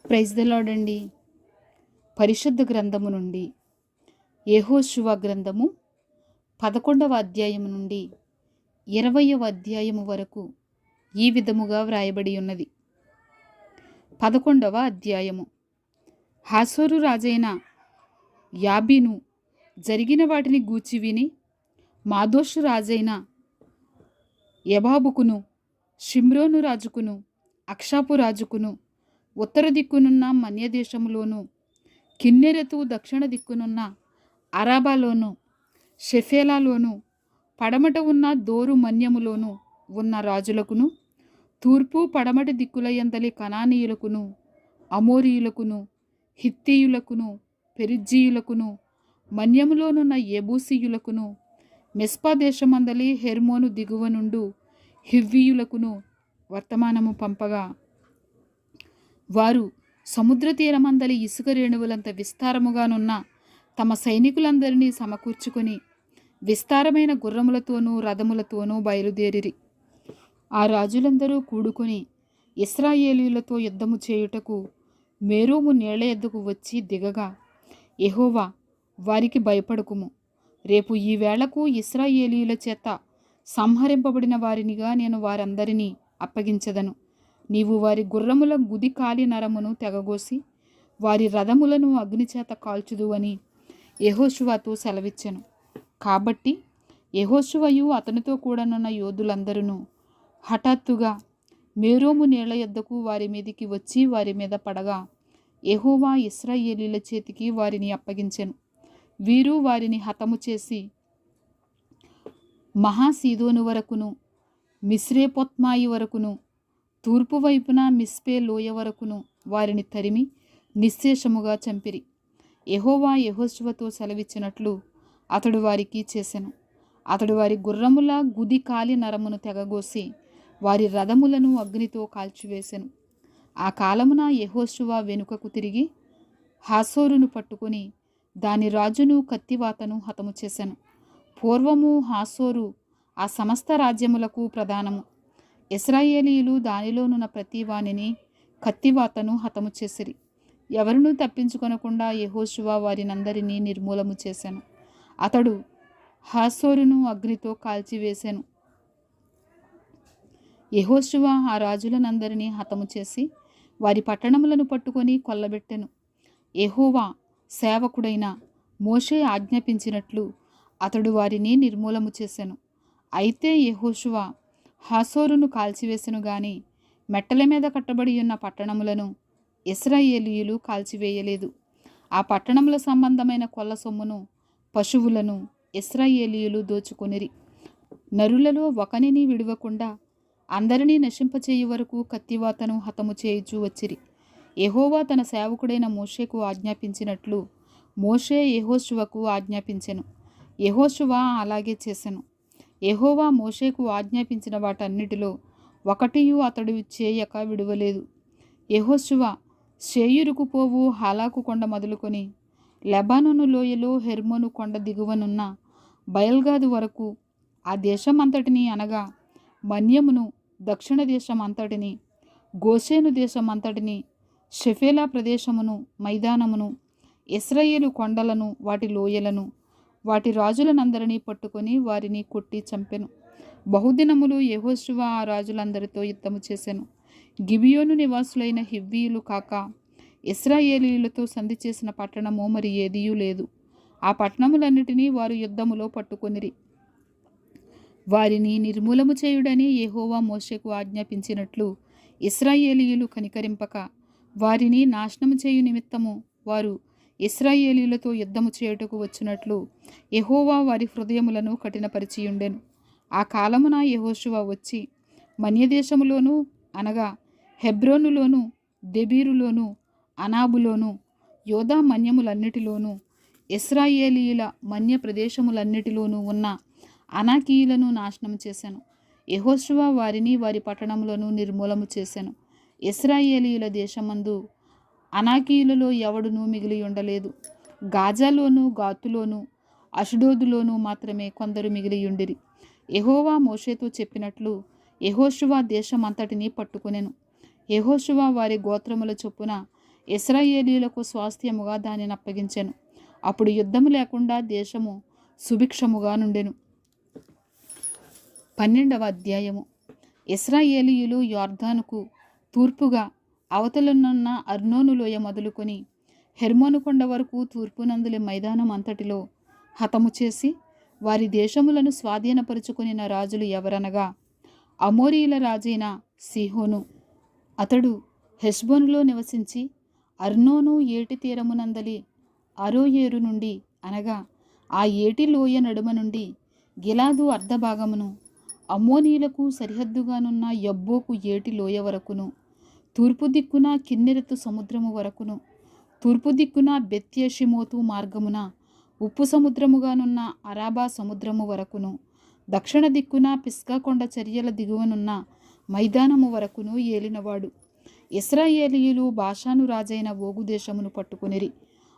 Praise the lord అండి. పరిశుద్ధ గ్రంథము నుండి యెహోషువ గ్రంథము 11వ అధ్యాయము నుండి 20వ అధ్యాయము వరకు ఈ విధముగా వ్రాయబడి ఉన్నది. 11వ అధ్యాయము. హాసోరు రాజైన యాబీను జరిగిన వాటిని గూర్చి విని మాదోషు రాజైన యబాబుకును షిమ్రోను రాజుకును అక్షాపు రాజుకును ఉత్తర దిక్కునున్న మన్యదేశములోను కిన్నెరెతు దక్షిణ దిక్కునున్న అరాబాలోను షెఫేలాలోను పడమట ఉన్న దోరు మన్యములోను ఉన్న రాజులకును తూర్పు పడమటి దిక్కులయందలి కనానీయులకును అమోరీయులకును హిత్తీయులకును పెరిజ్జీయులకును మన్యములోనున్న యెబూసీయులకును మెస్పా దేశమందలి హెర్మోను దిగువ నుండు హివ్వీయులకును వర్తమానము పంపగా వారు సముద్ర తీరమందలి ఇసుక రేణువులంత విస్తారముగానున్న తమ సైనికులందరినీ సమకూర్చుకొని విస్తారమైన గుర్రములతోనూ రథములతోనూ బయలుదేరిరి. ఆ రాజులందరూ కూడుకొని ఇశ్రాయేలీయులతో యుద్ధము చేయుటకు మేరోము నీళ్ల ఎద్దకు వచ్చి దిగగా, యెహోవా, వారికి భయపడకుము, రేపు ఈ వేళకు ఇశ్రాయేలీయుల చేత సంహరింపబడిన వారినిగా నేను వారందరినీ అప్పగించదను. నీవు వారి గుర్రముల గుది కాలి నరమును తెగగోసి వారి రథములను అగ్నిచేత కాల్చుదువని యెహోషువతో సెలవిచ్చెను. కాబట్టి యెహోషువయు అతనితో కూడానున్న యోధులందరూ హఠాత్తుగా మేరోము నీళ్ల యొద్దకు వారి మీదికి వచ్చి వారి మీద పడగా, యెహోవా ఇశ్రాయేలీయుల చేతికి వారిని అప్పగించెను. వీరు వారిని హతము చేసి మహాసీదోను వరకును మిశ్రేపొత్మాయి వరకును తూర్పు వైపున మిస్పే లోయ వరకును వారిని తరిమి నిశ్శేషముగా చంపిరి. యెహోవా యెహోషువతో సెలవిచ్చినట్లు అతడు వారికి చేసెను. అతడు వారి గుర్రముల గుది కాలి నరమును తెగగోసి వారి రథములను అగ్నితో కాల్చివేసెను. ఆ కాలమున యెహోషువ వెనుకకు తిరిగి హాసోరును పట్టుకొని దాని రాజును కత్తివాతను హతము చేసెను. పూర్వము హాసోరు ఆ సమస్త రాజ్యములకు ప్రధానము. ఇశ్రాయేలీయులు దానిలోనున్న ప్రతి వానిని కత్తివాతను హతము చేసిరి. ఎవరునూ తప్పించుకొనకుండా యెహోషువ వారినందరినీ నిర్మూలము చేసెను. అతడు హాసోరును అగ్నితో కాల్చివేసెను. యెహోషువ ఆ రాజులనందరినీ హతము చేసి వారి పట్టణములను పట్టుకొని కొల్లబెట్టెను. యెహోవా సేవకుడైన మోషే ఆజ్ఞాపించినట్లు అతడు వారిని నిర్మూలము చేసెను. అయితే యెహోషువ హాసోరును కాల్చివేసెను గాని మెట్టల మీద కట్టబడి ఉన్న పట్టణములను ఇశ్రాయేలీయులు కాల్చివేయలేదు. ఆ పట్టణముల సంబంధమైన కొల్ల సొమ్మును పశువులను ఇశ్రాయేలీయులు దోచుకొనిరి. నరులలో ఒకనిని విడువకుండా అందరినీ నశింపచేయు వరకు కత్తివాతను హతము చేయుచూ వచ్చిరి. యెహోవా తన సేవకుడైన మోషేకు ఆజ్ఞాపించినట్లు మోషే యెహోషువకు ఆజ్ఞాపించెను. యెహోషువ అలాగే చేసెను. యెహోవా మోషేకు ఆజ్ఞాపించిన వాటన్నిటిలో ఒకటియు అతడు చేయక విడువలేదు. యెహోషువ షేయూరుకు పోవు హాలాకు కొండ మొదలుకొని లెబానోను లోయలో హెర్మోను కొండ దిగువనున్న బయల్గాదు వరకు ఆ దేశం అంతటిని, అనగా మన్యమును, దక్షిణ దేశం అంతటిని, గోషేను దేశం అంతటిని, షెఫేలా ప్రదేశమును, మైదానమును, ఇశ్రాయేలు కొండలను, వాటి లోయలను, వాటి రాజులనందరినీ పట్టుకొని వారిని కొట్టి చంపెను. బహుదినములు యెహోషువ ఆ రాజులందరితో యుద్ధము చేసెను. గిబియోను నివాసులైన హివ్వీయులు కాక ఇశ్రాయేలీయులతో సంధి చేసిన పట్టణము మరి ఏదియూ లేదు. ఆ పట్టణములన్నిటినీ వారు యుద్ధములో పట్టుకొనిరి. వారిని నిర్మూలము చేయుడని యెహోవా మోషేకు ఆజ్ఞాపించినట్లు ఇశ్రాయేలీయులు కనికరింపక వారిని నాశనము చేయు నిమిత్తము వారు ఇశ్రాయేలీయులతో యుద్ధము చేయుటకు వచ్చినట్లు యెహోవా వారి హృదయములను కఠినపరిచియుండెను. ఆ కాలమున యెహోషువ వచ్చి మన్యదేశములోను, అనగా హెబ్రోనులోను, దెబీరులోను, అనాబులోను, యోదా మన్యములన్నిటిలోను, ఇశ్రాయేలీయుల మన్య ప్రదేశములన్నిటిలోనూ ఉన్న అనాకీయులను నాశనము చేశాను. యెహోషువ వారిని వారి పట్టణములను నిర్మూలము చేశాను. ఇశ్రాయేలీయుల దేశమందు అనాకీయులలో ఎవడునూ మిగిలి ఉండలేదు. గాజాలోను, గాతులోను, అషుడోదులోను మాత్రమే కొందరు మిగిలియుండిరి. యెహోవా మోషేతో చెప్పినట్లు యెహోషువ దేశమంతటిని పట్టుకొనెను. యెహోషువ వారి గోత్రముల చొప్పున ఇశ్రాయేలీయులకు స్వాస్థ్యముగా దానిని అప్పగించెను. అప్పుడు యుద్ధము లేకుండా దేశము సుభిక్షముగా నుండెను. 12వ అధ్యాయము. ఇశ్రాయేలీయులు యొర్దానుకు తూర్పుగా అవతలనున్న అర్నోను లోయ మొదలుకొని హెర్మోను కొండ వరకు తూర్పునందులి మైదానం అంతటిలో హతము చేసి వారి దేశములను స్వాధీనపరుచుకొనిన రాజులు ఎవరనగా అమోరీల రాజైన సీహోను. అతడు హెష్బోనులో నివసించి అర్నోను ఏటి తీరమునందలి అరోయేరు నుండి అనగా ఆ ఏటి లోయ నడుమ నుండి గిలాదు అర్ధభాగమును, అమ్మోనీలకు సరిహద్దుగానున్న యబ్బోకు ఏటి లోయ వరకును, తూర్పు దిక్కున కిన్నెరెతు సముద్రము వరకును, తూర్పు దిక్కున బెత్యెషిమోతు మార్గమున ఉప్పు సముద్రముగానున్న అరాబా సముద్రము వరకును, దక్షిణ దిక్కున పిస్గా కొండ చర్యల దిగువనున్న మైదానము వరకును ఏలినవాడు. ఇశ్రాయేలీయులు బాషాను రాజైన ఓగు దేశమును పట్టుకొనిరి.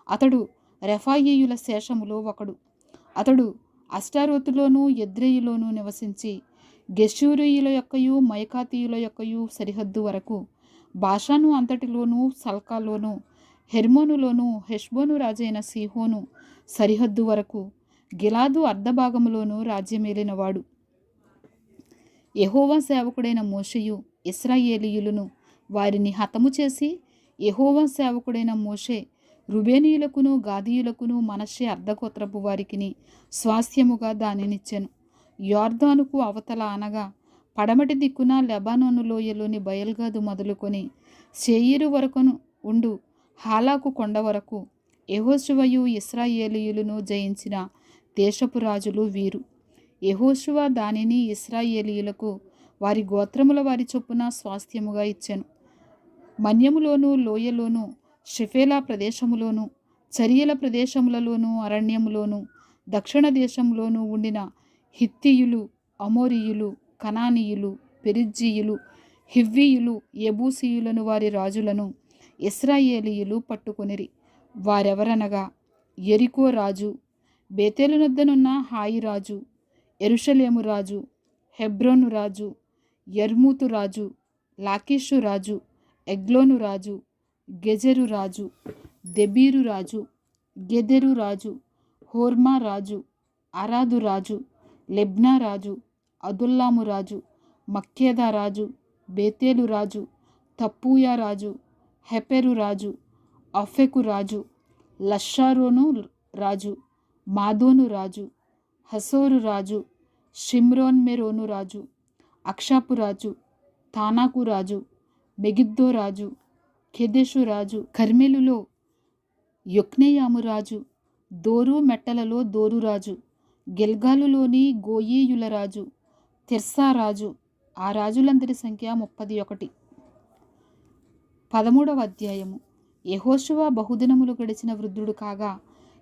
అతడు రెఫాయీయుల శేషములో ఒకడు. అతడు అష్టారోతులోను ఎద్రెయిలోను నివసించి గెషూరీయుల యొక్కయు మైకాతీయుల యొక్కయు సరిహద్దు వరకు, బాషాను అంతటిలోను సల్కాలోను హెర్మోనులోను హెష్బోను రాజైన సీహోను సరిహద్దు వరకు గిలాదు అర్ధభాగములోను రాజ్యమేలినవాడు. యెహోవా సేవకుడైన మోషేయు ఇశ్రాయేలీయులను వారిని హతము చేసి, యెహోవా సేవకుడైన మోషే రుబేనీయులకును గాదీయులకును మనష్షే అర్ధగోత్రపు వారికిని స్వాస్థ్యముగా దానినిచ్చెను. యొర్దానుకు అవతల అనగా పడమటి దిక్కున లెబానోను లోయలోని బయల్గాదు మొదలుకొని శేయీరు వరకును ఉండు హాలాకు కొండ వరకు యెహోషువయు ఇశ్రాయేలీయులను జయించిన దేశపు రాజులు వీరు. యెహోషువ దానిని ఇశ్రాయేలీయులకు వారి గోత్రముల వారి చొప్పున స్వాస్థ్యముగా ఇచ్చెను. మన్యములోను లోయలోను షెఫేలా ప్రదేశములోను చరియల ప్రదేశములలోను అరణ్యములోను దక్షిణ దేశంలోను ఉండిన హిత్తీయులు, అమోరీయులు, కనానీయులు, పెరిజ్జీయులు, హివ్వీయులు, యెబూసీయులను వారి రాజులను ఇశ్రాయేలీయులు పట్టుకొనిరి. వారెవరనగా యెరికో రాజు, బేతేలు నొద్దనున్న హాయి రాజు, యెరూషలేము రాజు, హెబ్రోను రాజు, యర్మూతు రాజు, లాకీషు రాజు, ఎగ్లోను రాజు, గెజెరు రాజు, దెబీరు రాజు, గెదెరు రాజు, హోర్మా రాజు, అరాదు రాజు, లెబ్నా రాజు, అదుల్లాము రాజు, మక్కేదా రాజు, బేతేలు రాజు, తప్పూయా రాజు, హెపెరు రాజు, అఫెకు రాజు, లషారోను రాజు, మాదోను రాజు, హసోరు రాజు, షిమ్రోన్మెరోను రాజు, అక్షాపు రాజు, తానాకు రాజు, మెగిద్దో రాజు, కెదెషు రాజు, కర్మెలులో యొక్నెయాము రాజు, దోరు మెట్టలలో దోరు రాజు, గిల్గాలులోని గోయీయుల రాజు, తిర్సా రాజు. ఆ రాజులందరి సంఖ్య 31. 13వ అధ్యాయము. యెహోషువ బహుదినములు గడిచిన వృద్ధుడు కాగా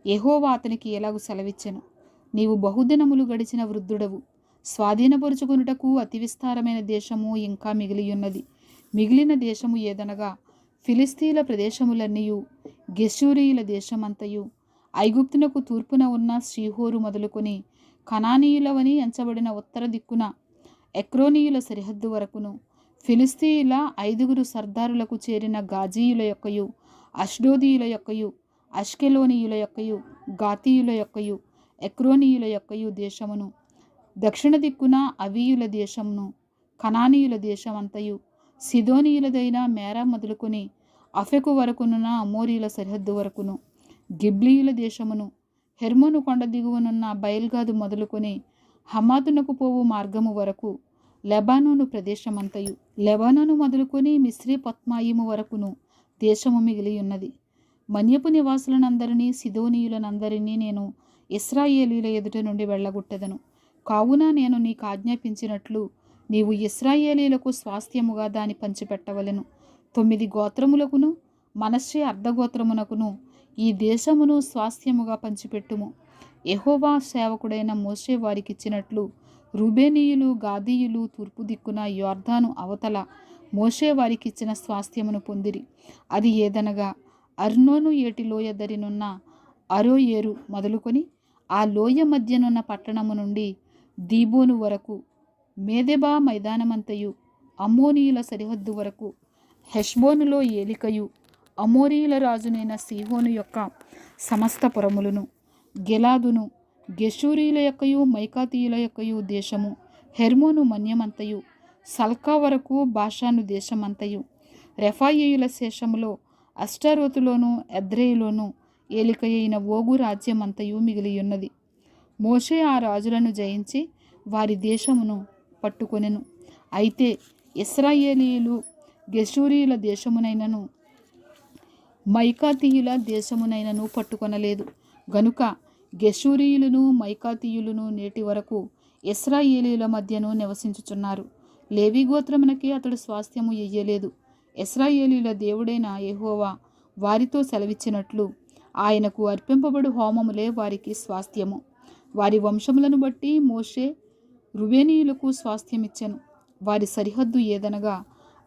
యెహోవా అతనికి ఎలాగు సెలవిచ్చెను. నీవు బహుదినములు గడిచిన వృద్ధుడవు, స్వాధీనపరుచుకొనుటకు అతి విస్తారమైన దేశము ఇంకా మిగిలియున్నది. మిగిలిన దేశము ఏదనగా ఫిలిస్తీన్ల ప్రదేశములన్నీయు, గెషూరీయుల దేశమంతయు, ఐగుప్తునకు తూర్పున ఉన్న షీహోరు మొదలుకొని కనానీయులవని ఎంచబడిన ఉత్తర దిక్కున ఎక్రోనీయుల సరిహద్దు వరకును, ఫిలిస్తీయుల 5 సర్దారులకు చేరిన గాజీయుల యొక్కయు, అష్డోదీయుల యొక్కయు, అష్కెలోనీయుల యొక్కయు, గాతీయుల యొక్కయు, ఎక్రోనీయుల యొక్కయు దేశమును, దక్షిణ దిక్కున అవీయుల దేశమును, కనానీయుల దేశమంతయు, సిదోనీయులదైన మేరా మొదలుకొని అఫెకు వరకునున్న అమోరీల సరిహద్దు వరకును, గిబ్లీయుల దేశమును, హెర్మోను కొండ దిగువనున్న బయల్గాదు మొదలుకొని హమాతునకు పోవు మార్గము వరకు, లెబానోను ప్రదేశమంతయు, లెబానోను మొదలుకొని మిశ్రీపత్మాయిము వరకును దేశము మిగిలి ఉన్నది. మన్యపు నివాసులనందరినీ సిదోనీయులనందరినీ నేను ఇశ్రాయేలీయుల ఎదుట నుండి వెళ్ళగొట్టెదను. కావున నేను నీకు ఆజ్ఞాపించినట్లు నీవు ఇశ్రాయేలీయులకు స్వాస్థ్యముగా దాని పంచిపెట్టవలెను. 9 గోత్రములకును మనష్షే అర్ధగోత్రమునకును ఈ దేశమును స్వాస్థ్యముగా పంచిపెట్టుము. యెహోవా సేవకుడైన మోషే వారికిచ్చినట్లు రూబేనీయులు, గాదీయులు తూర్పు దిక్కున యొర్దాను అవతల మోషే వారికిచ్చిన స్వాస్థ్యమును పొందిరి. అది ఏదనగా అర్నోను ఏటి లోయ దరినున్న అరోయేరు మొదలుకొని ఆ లోయ మధ్యనున్న పట్టణము నుండి దీబోను వరకు, మేదెబా మైదానమంతయు, అమ్మోనీయుల సరిహద్దు వరకు, హెష్బోనులో ఏలికయు, అమోరీల రాజునైన సీహోను యొక్క సమస్త పురములను, గెలాదును, గెషూరీల యొక్కయు మైకాతీయుల యొక్కయు దేశము, హెర్మోను మన్యమంతయు, సల్కా వరకు బాషాను దేశమంతయు, రెఫాయేయుల శేషములో అష్టారోతులోను ఎద్రేయులోను ఏలికయైన ఓగు రాజ్యమంతయు మిగిలియున్నది. మోషే ఆ రాజులను జయించి వారి దేశమును పట్టుకొనెను. అయితే ఇశ్రాయేలీయులు గెషూరీల దేశమునైనను మైకాతీయుల దేశమునైనను పట్టుకొనలేదు. గనుక గెషూరీయులను మైకాతీయులను నేటి వరకు ఇశ్రాయేలీయుల మధ్యను నివసించుచున్నారు. లేవి గోత్రమునకి అతడు స్వాస్థ్యము ఇయ్యలేదు. ఇశ్రాయేలీయుల దేవుడైన యెహోవా వారితో సెలవిచ్చినట్లు ఆయనకు అర్పింపబడు హోమములే వారికి స్వాస్థ్యము. వారి వంశములను బట్టి మోషే రుబేనీయులకు స్వాస్థ్యమిచ్చెను. వారి సరిహద్దు ఏదనగా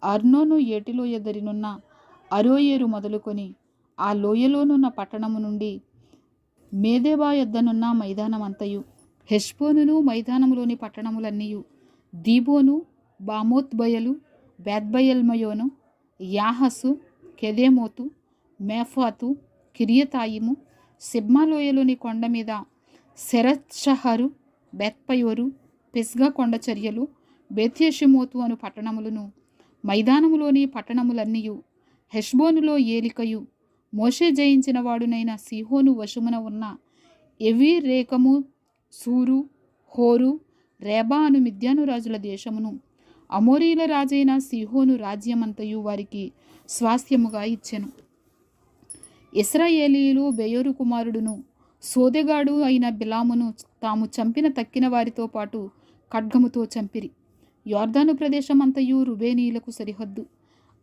అర్నోను ఏటిలో ఎదరినున్న అరోయేరు మొదలుకొని ఆ లోయలోనున్న పట్టణము నుండి మేదేబా యొద్దనున్న మైదానమంతయు, హెష్బోనును మైదానములోని పట్టణములన్నీయు, దీబోను, బామోత్బయలు, బేత్బయల్మయోను, యాహసు, కెదేమోతు, మేఫాతు, కిరియతాయిము, సిబ్మాలోయలోని కొండ మీద సెరత్షహరు, బెత్పయోరు, పిస్గా కొండచర్యలు, బెత్యెషిమోతు అను పట్టణములను, మైదానములోని పట్టణములన్నీయు, హెష్బోనులో ఏలికయు, మోషే జయించిన వాడునైన సీహోను వశమున ఉన్న ఎవీ రేకము, సూరు, హోరు, రేబా అను మిద్యాను రాజుల దేశమును, అమోరీల రాజైన సీహోను రాజ్యమంతయు వారికి స్వాస్థ్యముగా ఇచ్చెను. ఇశ్రాయేలీయులు బెయోరు కుమారుడును సోదెగాడు అయిన బిలామును తాము చంపిన తక్కిన వారితో పాటు ఖడ్గముతో చంపిరి. యొర్దాను ప్రదేశమంతయు రుబేనీయులకు సరిహద్దు.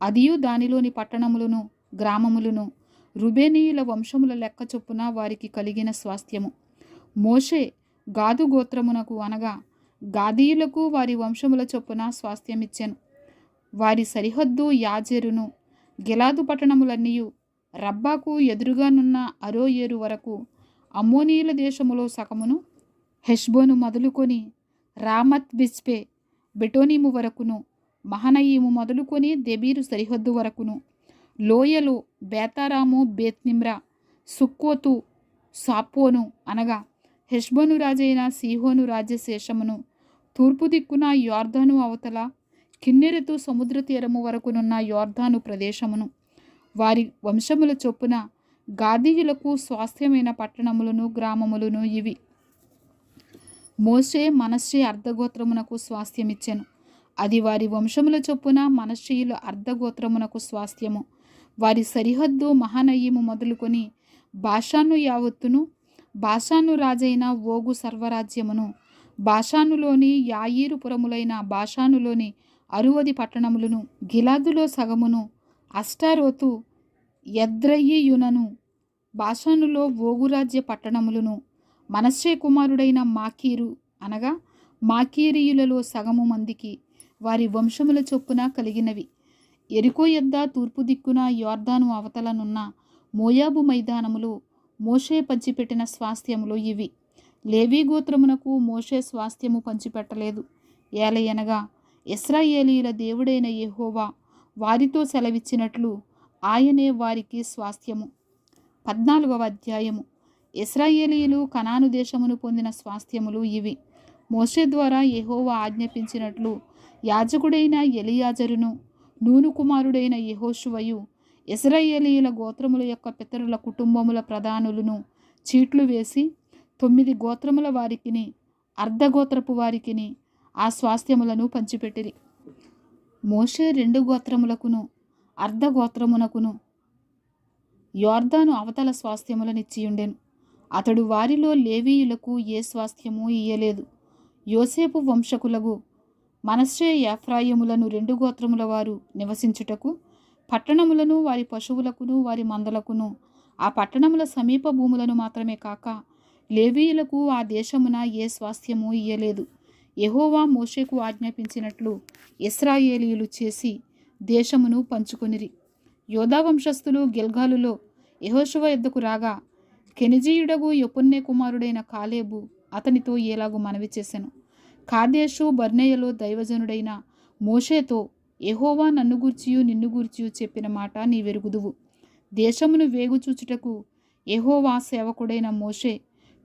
అదియు దానిలోని పట్టణములను గ్రామములను రుబేనీయుల వంశముల లెక్క చొప్పున వారికి కలిగిన స్వాస్థ్యము. మోషే గాదు గోత్రమునకు అనగా గాదీయులకు వారి వంశముల చొప్పున స్వాస్థ్యమిచ్చెను. వారి సరిహద్దు యాజెరును, గిలాదు పట్టణములన్నీయు, రబ్బాకు ఎదురుగానున్న అరోయేరు వరకు అమ్మోనీయుల దేశములో సగమును, హెష్బోను మొదలుకొని రామత్ బిస్పే బెటోనీము వరకును, మహనయీము మొదలుకొని దెబీరు సరిహద్దు వరకును, లోయలో బేతారాము, బేత్నిమ్రా, సుక్కోతు, సాపోను అనగా హెష్బోను రాజైన సీహోను రాజ్యశేషమును, తూర్పు దిక్కున యొర్దాను అవతల కిన్నెరెతు సముద్ర తీరము వరకునున్న యొర్దాను ప్రదేశమును, వారి వంశముల చొప్పున గాదీయులకు స్వాస్థ్యమైన పట్టణములను గ్రామములను ఇవి. మోషే మనష్షే అర్ధగోత్రమునకు స్వాస్థ్యమిచ్చెను. అది వారి వంశముల చొప్పున మనష్షీయుల అర్ధగోత్రమునకు స్వాస్థ్యము. వారి సరిహద్దు మహానయీము మొదలుకొని బాషాను యావత్తును, బాషాను రాజైన ఓగు సర్వరాజ్యమును, బాషానులోని యాయీరు పురములైన బాషానులోని 60 పట్టణములను, గిలాదులో సగమును, అష్టారోతు ఎద్రయియునను, బాషానులో ఓగురాజ్య పట్టణములను, మనష్షే కుమారుడైన మాకీరు అనగా మాకీరీయులలో సగము మందికి వారి వంశముల చొప్పున కలిగినవి. ఎరికో యొద్ద తూర్పు దిక్కున యొర్దాను అవతలనున్న మోయాబు మైదానములో మోషే పంచిపెట్టిన స్వాస్థ్యములు ఇవి. లేవీ గోత్రమునకు మోషే స్వాస్థ్యము పంచిపెట్టలేదు. ఏలయనగా ఇశ్రాయేలీయుల దేవుడైన యెహోవా వారితో సెలవిచ్చినట్లు ఆయనే వారికి స్వాస్థ్యము. 14వ అధ్యాయము. ఇశ్రాయేలీయులు కనాను దేశమును పొందిన స్వాస్థ్యములు ఇవి. మోషే ద్వారా యెహోవా ఆజ్ఞాపించినట్లు యాజకుడైన ఎలియాజరును, నూను కుమారుడైన యెహోషువయు, ఇశ్రాయేలీయుల గోత్రముల యొక్క పితరుల కుటుంబముల ప్రధానులను చీట్లు వేసి 9 గోత్రముల వారికిని అర్ధగోత్రపు వారికిని ఆ స్వాస్థ్యములను పంచిపెట్టిరి. మోషే 2 గోత్రములకును అర్ధగోత్రమునకును యొర్దాను అవతల స్వాస్థ్యములనిచ్చియుండెను. అతడు వారిలో లేవీయులకు ఏ స్వాస్థ్యము ఇయ్యలేదు. యోసేపు వంశకులకు మనష్షే ఎఫ్రాయిములను 2 గోత్రముల వారు నివసించుటకు పట్టణములను వారి పశువులకును వారి మందలకును ఆ పట్టణముల సమీప భూములను మాత్రమే కాక లేవీయులకు ఆ దేశమున ఏ స్వాస్థ్యము ఇయ్యలేదు. యెహోవా మోషేకు ఆజ్ఞాపించినట్లు ఇశ్రాయేలీయులు చేసి దేశమును పంచుకొనిరి. యోధా వంశస్థులు గిల్గాలులో యెహోషువ యొద్దకు రాగా కెనిజీయుడగు యెఫున్నె కుమారుడైన కాలేబు అతనితో ఏలాగు మనవి చేసెను. కాదేషు బర్నేయలో దైవజనుడైన మోషేతో యెహోవా నన్ను గూర్చియు నిన్ను గూర్చియు చెప్పిన మాట నీవెరుగుదువు. దేశమును వేగుచూచుటకు యెహోవా సేవకుడైన మోషే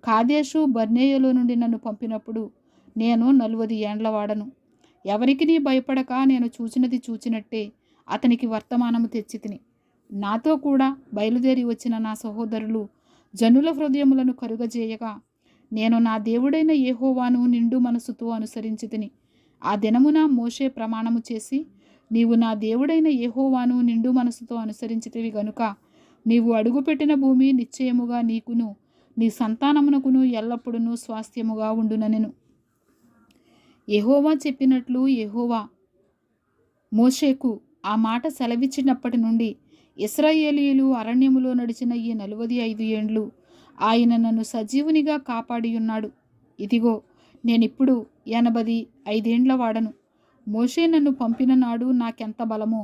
కాదేషు బర్నేయలో నుండి నన్ను పంపినప్పుడు నేను 40 ఏండ్లవాడను. ఎవరికినీ భయపడక నేను చూచినది చూచినట్టే అతనికి వర్తమానము తెచ్చితిని. నాతో కూడా బయలుదేరి వచ్చిన నా సహోదరులు జనుల హృదయములను కరుగజేయగా నేను నా దేవుడైన యెహోవాను నిండు మనసుతో అనుసరించితిని. ఆ దినమున మోషే ప్రమాణము చేసి, నీవు నా దేవుడైన యెహోవాను నిండు మనసుతో అనుసరించితివి గనుక నీవు అడుగుపెట్టిన భూమి నిశ్చయముగా నీకును నీ సంతానమునకును ఎల్లప్పుడూ స్వాస్థ్యముగా ఉండుననెను. యెహోవా చెప్పినట్లు యెహోవా మోషేకు ఆ మాట సెలవిచ్చినప్పటి నుండి ఇశ్రాయేలీయులు అరణ్యములో నడిచిన ఈ 45 ఏండ్లు ఆయన నన్ను సజీవునిగా కాపాడియున్నాడు. ఇదిగో నేనిప్పుడు 85 ఏండ్ల వాడను. మోషే నన్ను పంపిన నాడు నాకెంత బలమో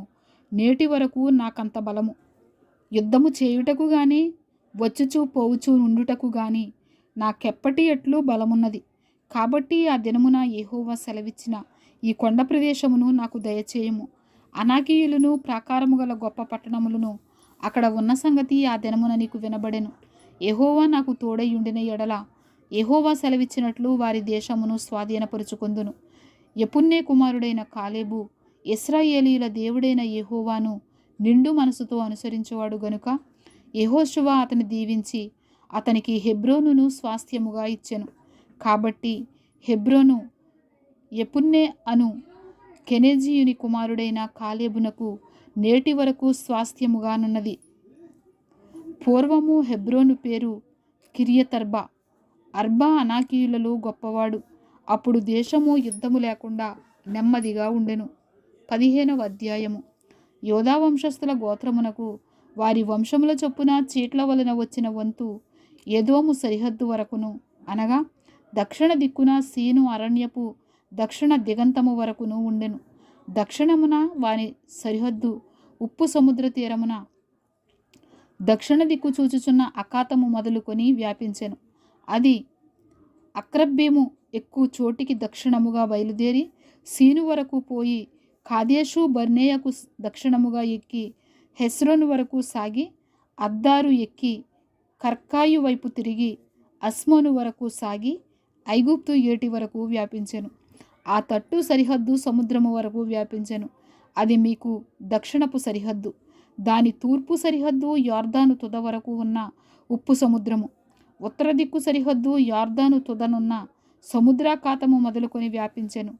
నేటి వరకు నాకంత బలము. యుద్ధము చేయుటకు గాని వచ్చుచూ పోవుచూ ఉండుటకు గాని నాకెప్పటి ఎట్లు బలమున్నది. కాబట్టి ఆ దినమున యెహోవా సెలవిచ్చిన ఈ కొండ ప్రదేశమును నాకు దయచేయము. అనాకీయులను ప్రాకారము గల గొప్ప పట్టణములను అక్కడ ఉన్న సంగతి ఆ దినమున నీకు వినబడెను. యెహోవా నాకు తోడైయుండిన ఎడల యెహోవా సెలవిచ్చినట్లు వారి దేశమును స్వాధీనపరుచుకొందును. యెఫున్నె కుమారుడైన కాలేబు ఇశ్రాయేలీయుల దేవుడైన యెహోవాను నిండు మనసుతో అనుసరించువాడు గనుక యెహోషువ అతని దీవించి అతనికి హెబ్రోనును స్వాస్థ్యముగా ఇచ్చెను. కాబట్టి హెబ్రోను యెఫున్నె అను కెనెజీయుని కుమారుడైన కాలేబునకు నేటి వరకు స్వాస్థ్యముగానున్నది. పూర్వము హెబ్రోను పేరు కిరియతర్బా. అర్బా అనాకీయులలో గొప్పవాడు. అప్పుడు దేశము యుద్ధము లేకుండా నెమ్మదిగా ఉండెను. 15వ అధ్యాయము. యోధా వంశస్థుల గోత్రమునకు వారి వంశముల చొప్పున చీట్ల వలన వచ్చిన వంతు ఎదోము సరిహద్దు వరకును, అనగా దక్షిణ దిక్కున సీను అరణ్యపు దక్షిణ దిగంతము వరకును ఉండెను. దక్షిణమున వారి సరిహద్దు ఉప్పు సముద్ర తీరమున దక్షిణ దిక్కు చూచుచున్న అఖాతము మొదలుకొని వ్యాపించెను. అది అక్రబ్బీము ఎక్కువ చోటికి దక్షిణముగా బయలుదేరి సీను వరకు పోయి కాదేషు బర్నేయకు దక్షిణముగా ఎక్కి హెస్రోను వరకు సాగి అద్దారు ఎక్కి కర్కాయు వైపు తిరిగి అస్మోను వరకు సాగి ఐగుప్తు ఏటి వరకు వ్యాపించెను. ఆ తట్టు సరిహద్దు సముద్రము వరకు వ్యాపించెను. అది మీకు దక్షిణపు సరిహద్దు. దాని తూర్పు సరిహద్దు యొర్దాను తుద వరకు ఉన్న ఉప్పు సముద్రము. ఉత్తర దిక్కు సరిహద్దు యొర్దాను తుదనున్న సముద్రాఖాతము మొదలుకొని వ్యాపించెను.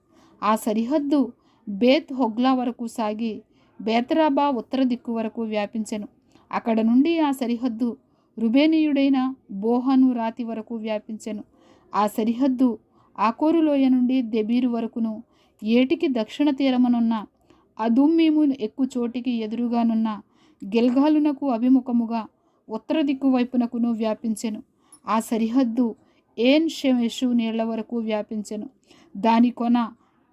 ఆ సరిహద్దు బేత్ హొగ్లా వరకు సాగి బేతరాబా ఉత్తర దిక్కు వరకు వ్యాపించెను. అక్కడ నుండి ఆ సరిహద్దు రుబేనీయుడైన బోహను రాతి వరకు వ్యాపించెను. ఆ సరిహద్దు ఆకోరు లోయ నుండి దెబీరు వరకును, ఏటికి దక్షిణ తీరమునున్న అదుమ్మీము ఎక్కు చోటికి ఎదురుగానున్న గిల్గాలునకు అభిముఖముగా ఉత్తర దిక్కు వైపునకును వ్యాపించెను. ఆ సరిహద్దు ఏన్ షెమెషు నీళ్ల వరకు వ్యాపించెను. దాని కొన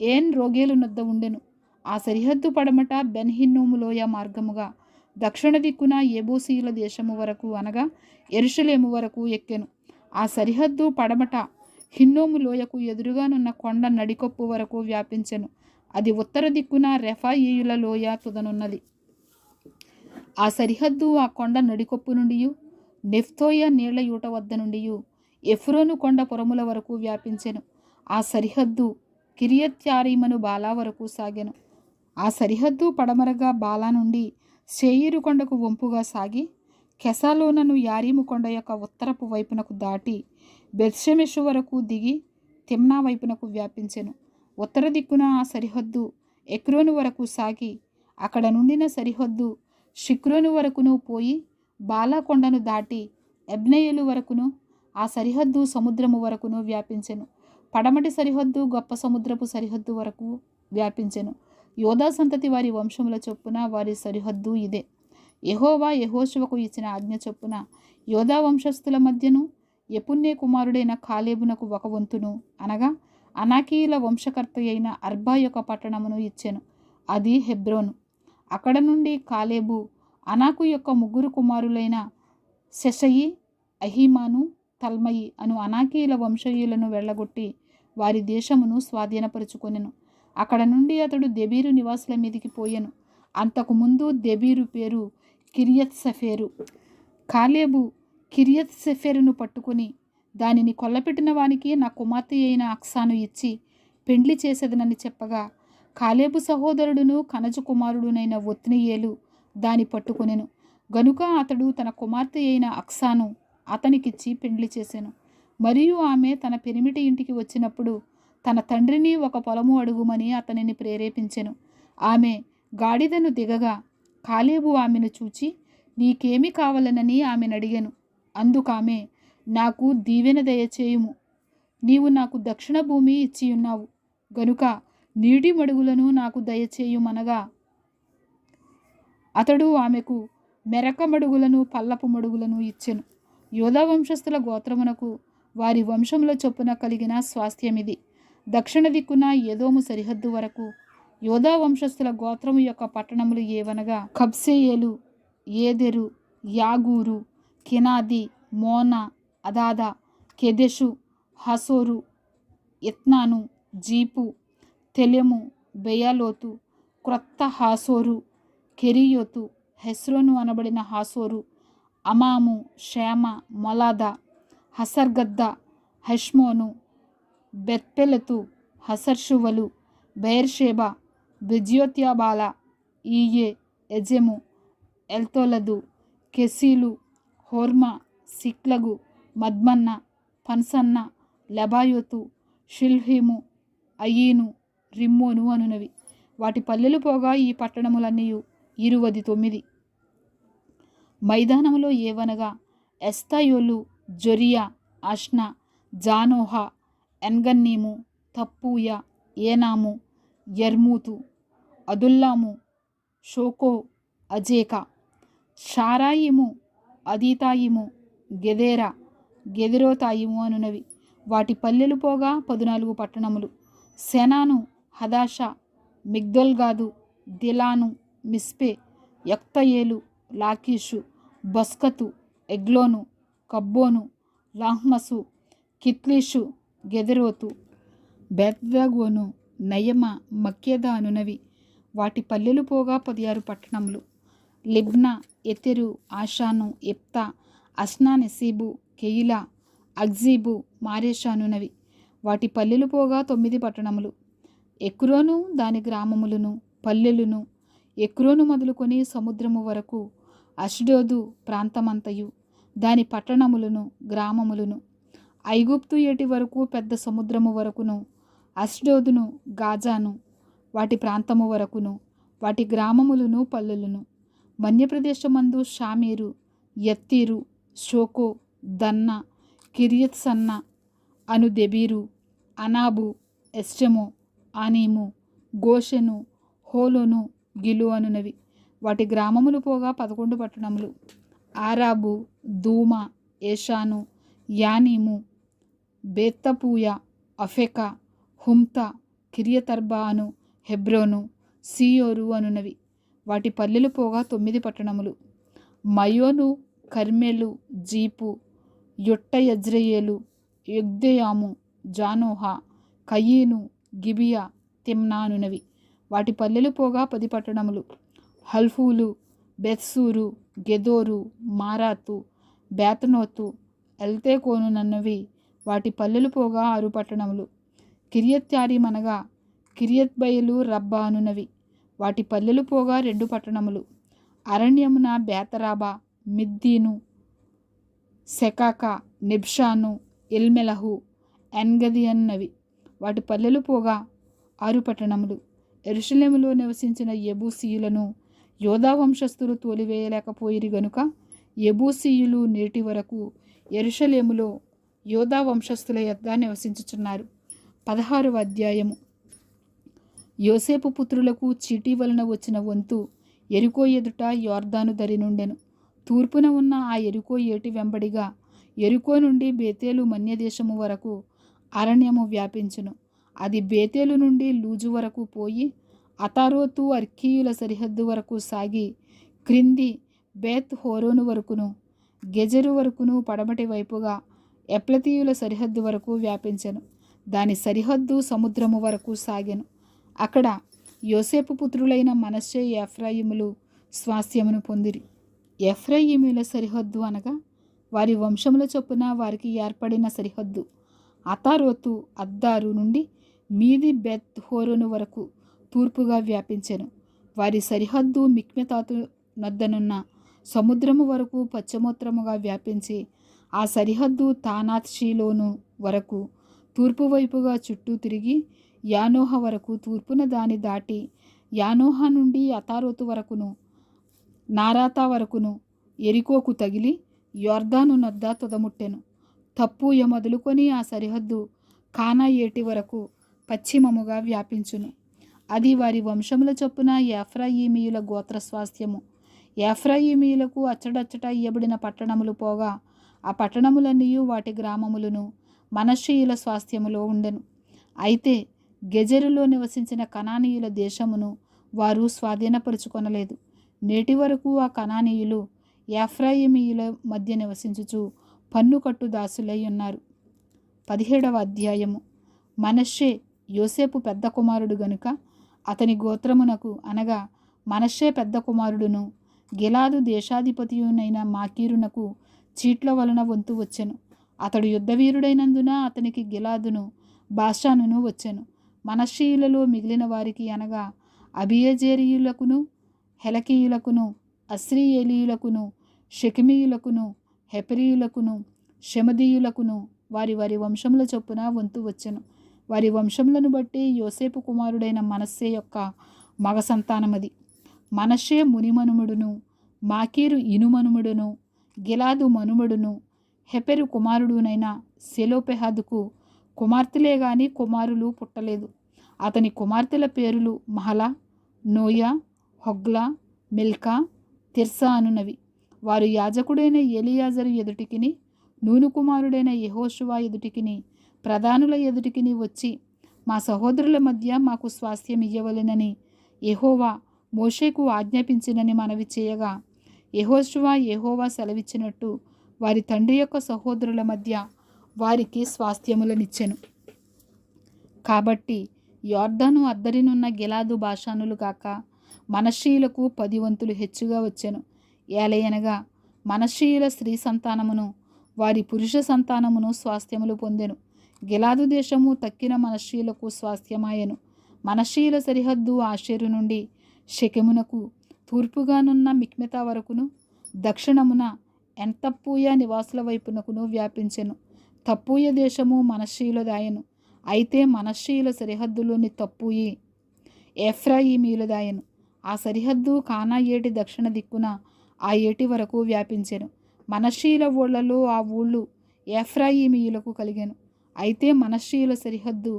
ఏన్ రోగేలు నద్ద ఉండెను. ఆ సరిహద్దు పడమట బెన్హిన్నోము లోయ మార్గముగా దక్షిణ దిక్కున ఏబోసీయుల దేశము వరకు, అనగా యెరూషలేము వరకు ఎక్కెను. ఆ సరిహద్దు పడమట హిన్నోము లోయకు ఎదురుగానున్న కొండ నడికొప్పు వరకు వ్యాపించెను. అది ఉత్తర దిక్కున రెఫాయీయుల లోయ తుదనున్నది. ఆ సరిహద్దు ఆ కొండ నడికొప్పు నుండి నెఫ్తోయ నీళ్ల యూట వద్ద నుండి ఎఫ్రోను కొండ పొరముల వరకు వ్యాపించెను. ఆ సరిహద్దు కిరియత్యారీమను బాలా వరకు సాగెను. ఆ సరిహద్దు పడమరగా బాలా నుండి శేయీరు కొండకు వంపుగా సాగి కెసాలోనను యారీము కొండ యొక్క ఉత్తరపు వైపునకు దాటి బెత్షెమెషు వరకు దిగి తిమ్నా వైపునకు వ్యాపించెను. ఉత్తర దిక్కున ఆ సరిహద్దు ఎక్రోను వరకు సాగి అక్కడ నుండిన సరిహద్దు షిక్రోను వరకును పోయి బాలా కొండను దాటి ఎబ్నెయేలు వరకును, ఆ సరిహద్దు సముద్రము వరకును వ్యాపించెను. పడమటి సరిహద్దు గొప్ప సముద్రపు సరిహద్దు వరకు వ్యాపించెను. యోధా సంతతి వారి వంశముల చొప్పున వారి సరిహద్దు ఇదే. యెహోవా యెహోషువకు ఇచ్చిన ఆజ్ఞ చొప్పున యోధా వంశస్థుల మధ్యను యెఫున్నె కుమారుడైన కాలేబునకు ఒక వంతును, అనగా అనాకీయుల వంశకర్త అయిన అర్బా యొక్క పట్టణమును ఇచ్చెను. అది హెబ్రోను. అక్కడ నుండి కాలేబు అనాకు యొక్క 3 కుమారులైన శెషయి, అహీమాను, తల్మయి అను అనాకీయుల వంశీయులను వెళ్ళగొట్టి వారి దేశమును స్వాధీనపరుచుకొనెను. అక్కడ నుండి అతడు దెబీరు నివాసుల మీదికి పోయెను. అంతకుముందు దెబీరు పేరు కిరియత్ సెఫెరు. కాలేబు కిరియత్ సెఫెరును పట్టుకుని దానిని కొల్లపెట్టిన వానికి నా కుమార్తె అయిన అక్సాను ఇచ్చి పెండ్లి చేసేదనని చెప్పగా, కాలేబు సహోదరుడును కనజు కుమారుడునైన ఒత్నియేలు దాని పట్టుకొనెను. గనుక అతడు తన కుమార్తె అయిన అక్సాను అతనికిచ్చి పెండ్లి చేసెను. మరియు ఆమె తన పెనిమిటి ఇంటికి వచ్చినప్పుడు తన తండ్రిని ఒక పొలము అడుగుమని అతనిని ప్రేరేపించెను. ఆమె గాడిదను దిగగా కాలేబు ఆమెను చూచి, నీకేమి కావాలనని ఆమెను అడిగాను. అందుకామె, నాకు దీవెన దయచేయుము, నీవు నాకు దక్షిణ భూమి ఇచ్చియున్నావు గనుక నీటి మడుగులను నాకు దయచేయుమనగా, అతడు ఆమెకు మెరక మడుగులను పల్లపు మడుగులను ఇచ్చెను. యోధా వంశస్థుల గోత్రమునకు వారి వంశముల చొప్పున కలిగిన స్వాస్థ్యమిది. దక్షిణ దిక్కున ఎదోము సరిహద్దు వరకు యోధా వంశస్థుల గోత్రము యొక్క పట్టణములు ఏవనగా, కబ్సెయేలు, ఏదెరు, యాగూరు, కెనాది, మోనా, అదాదా, కెదెషు, హసోరు, ఎత్నాను, జీపు, తెలెము, బెయాలోతు, క్రొత్త హాసోరు, కెరియోతు, హెస్రోను అనబడిన హాసోరు, అమాము, షేమ, మొలాద, హసర్గద్ద, హెష్మోను, బెత్పెలెతు, హసర్షువలు, బెయర్షేబా, బెజ్యోత్యాబాల, ఈయే, ఎజెము, ఎల్తోలదు, కెసీలు, హోర్మా, సిక్లగు, మద్మన్న, పన్సన్న, లెబాయోతు, షిల్హిము, అయీను, రిమ్మోను అనునవి. వాటి పల్లెలు పోగా ఈ పట్టణములన్నీ 29. మైదానములో ఏవనగా, ఎస్తాయోలు, జొరియా, అష్నా, జానోహా, ఎన్గన్నీము, తప్పూయ, ఏనాము, యర్మూతు, అదుల్లాము, షోకో, అజేకా, షారాయిము, అదీతాయిము, గెదేరా, గెదెరోతాయిము అనునవి. వాటి పల్లెలు పోగా 14 పట్టణములు. సెనాను, హదాషా, మిగ్దొల్గాదు, దిలాను, మిస్పే, యొక్తయేలు, లాకీషు, బస్కతు, ఎగ్లోను, కబ్బోను, లాహ్మసు, కిత్లీషు, గెదెరోతు, బెత్దాగోను, నయమ, మక్కేదా అనునవి. వాటి పల్లెలు పోగా 16 పట్టణములు. లిబ్నా, ఎతెరు, ఆషాను, ఎప్తా, అస్నా నెసీబు, కెయిలా, అగ్జీబు, మారేషా అనునవి. వాటి పల్లెలు పోగా 9 పట్టణములు. ఎక్రోను దాని గ్రామములను పల్లెలును, ఎక్రోను మొదలుకొని సముద్రము వరకు అష్డోదు ప్రాంతమంతయు దాని పట్టణములను గ్రామములను, ఐగుప్తు ఏటి వరకు పెద్ద సముద్రము వరకును, అష్డోదును, గాజాను వాటి ప్రాంతము వరకును, వాటి గ్రామములను పల్లెలను, మన్యప్రదేశమందు షామీరు, యత్తీరు, షోకో, దన్న, కిరియత్ సన్న అను దెబీరు, అనాబు, ఎస్టెమో, ఆనీము, గోషెను, హోలోను, గిలు అనునవి. వాటి గ్రామములు పోగా 11 పట్టణములు. ఆరాబు, దూమా, ఏషాను, యానీము, బేత్తపూయ, అఫెకా, హుమ్తా, కిరియతర్బా అను, హెబ్రోను, సీయోరు అనునవి. వాటి పల్లెలు పోగా 9 పట్టణములు. మయోను, కర్మెలు, జీపు, యొట్ట యజ్రెయేలు, యొగ్దెయాము, జానోహా, కయీను, గిబియా, తిమ్నా అనునవి. వాటి పల్లెలు పోగా 10 పట్టణములు. హల్ఫూలు, బెత్సూరు, గెదోరు, మారాతు, బేతనోతు, ఎల్తేకోనునన్నవి. వాటి పల్లెలు పోగా 6 పట్టణములు. కిరియత్యారీం అనగా కిరియత్ బయలు, రబ్బా అనునవి. వాటి పల్లెలు పోగా 2 పట్టణములు. అరణ్యమున బేతరాబా, మిద్దీను, సెకాకా, నిబ్షాను, ఇల్మెలహు, ఎన్గది అన్నవి. వాటి పల్లెలు పోగా 6 పట్టణములు. యెరూషలేములో నివసించిన యెబూసీయులను యోధా వంశస్థులు తోలివేయలేకపోయిరి గనుక యెబూసీయులు నేటి వరకు యెరూషలేములో యోధా వంశస్థుల యొద్ద నివసించుచున్నారు. 16వ అధ్యాయము. యోసేపు పుత్రులకు చీటీ వలన వచ్చిన వంతు యెరికో ఎదుట యొర్దాను దరి నుండెను. తూర్పున ఉన్న ఆ యెరికో ఏటి వెంబడిగా యెరికో నుండి బేతేలు మన్యదేశము వరకు అరణ్యము వ్యాపించును. అది బేతేలు నుండి లూజు వరకు పోయి అతారోతు అర్కీయుల సరిహద్దు వరకు సాగి క్రింది బేత్ హోరోను వరకును గెజెరు వరకును పడమటి వైపుగా ఎప్లతీయుల సరిహద్దు వరకు వ్యాపించెను. దాని సరిహద్దు సముద్రము వరకు సాగెను. అక్కడ యోసేపు పుత్రులైన మనష్షే, ఎఫ్రాయిములు స్వాస్థ్యమును పొందిరి. ఎఫ్రాయిమీల సరిహద్దు అనగా వారి వంశముల చొప్పున వారికి ఏర్పడిన సరిహద్దు అతారోతు అద్దారు నుండి మీది బెత్ హోరోను వరకు తూర్పుగా వ్యాపించెను. వారి సరిహద్దు మిక్మెతాతు నద్దనున్న సముద్రము వరకు పశ్చిమోత్తరముగా వ్యాపించి ఆ సరిహద్దు తానాత్ షీలోను వరకు తూర్పు వైపుగా చుట్టూ తిరిగి యానోహ వరకు తూర్పున దాని దాటి యానోహ నుండి అతారోతు వరకును నారాతా వరకును ఎరికోకు తగిలి యొర్దాను నద్ద తుదముట్టెను. తప్పూయ మొదలుకొని ఆ సరిహద్దు కానా ఏటి వరకు పశ్చిమముగా వ్యాపించును. అది వారి వంశముల చొప్పున ఎఫ్రాయిమీయుల గోత్ర స్వాస్థ్యము. ఎఫ్రాయిమీయులకు అచ్చడచ్చట ఇయ్యబడిన పట్టణములు పోగా ఆ పట్టణములన్నీ వాటి గ్రామములను మనష్షీయుల స్వాస్థ్యములో ఉండెను. అయితే గెజెరులో నివసించిన కనానీయుల దేశమును వారు స్వాధీనపరుచుకొనలేదు. నేటి వరకు ఆ కనానీయులు ఎఫ్రాయిమీయుల మధ్య నివసించుచు పన్నుకట్టు దాసులై ఉన్నారు. 17వ అధ్యాయము. మనష్షే యోసేపు పెద్ద కుమారుడు గనుక అతని గోత్రమునకు అనగా మనష్షే పెద్ద కుమారుడును గిలాదు దేశాధిపతియునైన మాకీరునకు చీట్ల వలన వంతు వచ్చెను. అతడు యుద్ధవీరుడైనందున అతనికి గిలాదును బాషానును వచ్చెను. మనష్షీయులలో మిగిలిన వారికి అనగా అబియజేరీయులకును హెలకీయులకును అస్రీయేలీయులకును షెకెమీయులకును హెపెరీయులకును షెమదీయులకును వారి వారి వంశముల చొప్పున వంతు వచ్చెను. వారి వంశములను బట్టి యోసేపు కుమారుడైన మనష్షే యొక్క మగ సంతానమది. మనష్షే మునిమనుమడును మాకీరు ఇనుమనుమడును గిలాదు మనుమడును హెపెరు కుమారుడునైన సెలోపెహాదుకు కుమార్తెలే గాని కుమారులు పుట్టలేదు. అతని కుమార్తెల పేరులు Mahlah, Noah, Hoglah, Milcah, Tirzah అనునవి. వారు యాజకుడైన ఎలియాజరు ఎదుటికిని నూను కుమారుడైన యెహోషువ ఎదుటికిని ప్రధానుల ఎదుటికిని వచ్చి మా సహోదరుల మధ్య మాకు స్వాస్థ్యం ఇయ్యవలెనని యెహోవా మోషేకు ఆజ్ఞాపించినని మనవి చేయగా యెహోవా సెలవిచ్చినట్టు వారి తండ్రి యొక్క సహోదరుల మధ్య వారికి స్వాస్థ్యములనిచ్చెను. కాబట్టి యొర్దాను అద్దరినున్న గిలాదు బాషానులు కాక మనష్షీయులకు 10 వంతులు హెచ్చుగా వచ్చెను. ఏలయనగా మనష్షీయుల స్త్రీ సంతానమును వారి పురుష సంతానమును స్వాస్థ్యములు పొందెను. గిలాదు దేశము తక్కిన మనష్షీయులకు స్వాస్థ్యమాయెను. మనష్షీయుల సరిహద్దు ఆషేరు నుండి షెకెమునకు తూర్పుగానున్న మిక్మెతా వరకును దక్షిణమున ఎన్తప్పూయ నివాసుల వైపునకును వ్యాపించెను. తప్పూయ దేశము మనష్షీయులదాయెను. అయితే మనష్షీయుల సరిహద్దులోని తప్పూయి ఎఫ్రాయిమీయులదాయెను. ఆ సరిహద్దు కానా ఏటి దక్షిణ దిక్కున ఆ ఏటి వరకు వ్యాపించెను. మనష్షీయుల ఊళ్ళలో ఆ ఊళ్ళు ఎఫ్రాయిమీయులకు కలిగెను. అయితే మనష్షీయుల సరిహద్దు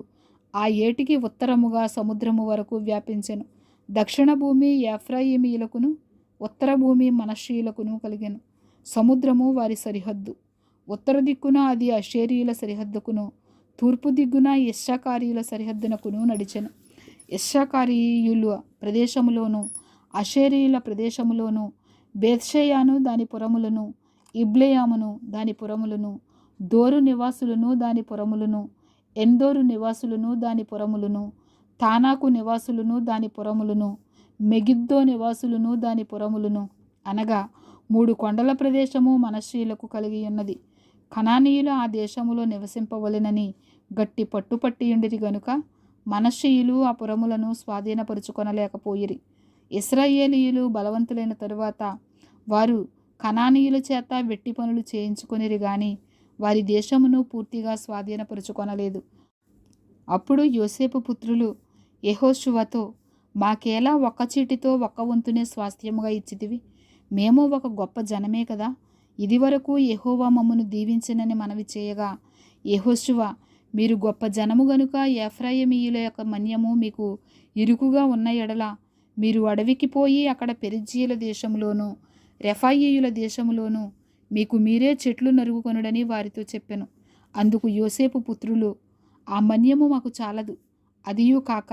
ఆ ఏటికి ఉత్తరముగా సముద్రము వరకు వ్యాపించెను. దక్షిణ భూమి ఎఫ్రాయిమీయులకును ఉత్తర భూమి మనష్షీయులకును కలిగెను. సముద్రము వారి సరిహద్దు. ఉత్తర దిక్కున అది అషేరీయుల సరిహద్దుకును తూర్పు దిక్కున ఇశ్శాఖారీయుల సరిహద్దునకును నడిచెను. ఇశ్శాఖారీయుల ప్రదేశములోను అషేరీయుల ప్రదేశములోను బేత్షెయాను దాని పురములను ఇబ్లెయామును దాని పురములను దోరు నివాసులను దాని పురములను ఎందోరు నివాసులను దాని పురములను తానాకు నివాసులను దాని పురములను మెగిద్దో నివాసులను దాని పురములను అనగా 3 కొండల ప్రదేశము మనష్షీయులకు కలిగి ఉన్నది. కనానీయులు ఆ దేశములో నివసింపవలెనని గట్టి పట్టుపట్టియుండిరి గనుక మనష్షీయులు ఆ పురములను స్వాధీనపరుచుకొనలేకపోయిరి. ఇశ్రాయేలీయులు బలవంతులైన తరువాత వారు కనానీయుల చేత వెట్టి పనులు చేయించుకొనిరి గాని వారి దేశమును పూర్తిగా స్వాధీనపరుచుకొనలేదు. అప్పుడు యోసేపు పుత్రులు యెహోషువతో, మాకేలా ఒక్క చీటితో ఒక్క వంతునే స్వాస్థ్యముగా ఇచ్చితివి? మేము ఒక గొప్ప జనమే కదా. ఇదివరకు యెహోవా మమ్మను దీవించినని మనవి చేయగా యెహోషువ, మీరు గొప్ప జనము గనుక ఎఫ్రాయిమీయుల యొక్క మన్యము మీకు ఇరుకుగా ఉన్న ఎడల మీరు అడవికి పోయి అక్కడ పెరిజ్జీయుల దేశములోను రెఫాయీయుల దేశములోను మీకు మీరే చెట్లు నరుగుకొనుడని వారితో చెప్పెను. అందుకు యోసేపు పుత్రులు, ఆ మన్యము మాకు చాలదు. అదియూ కాక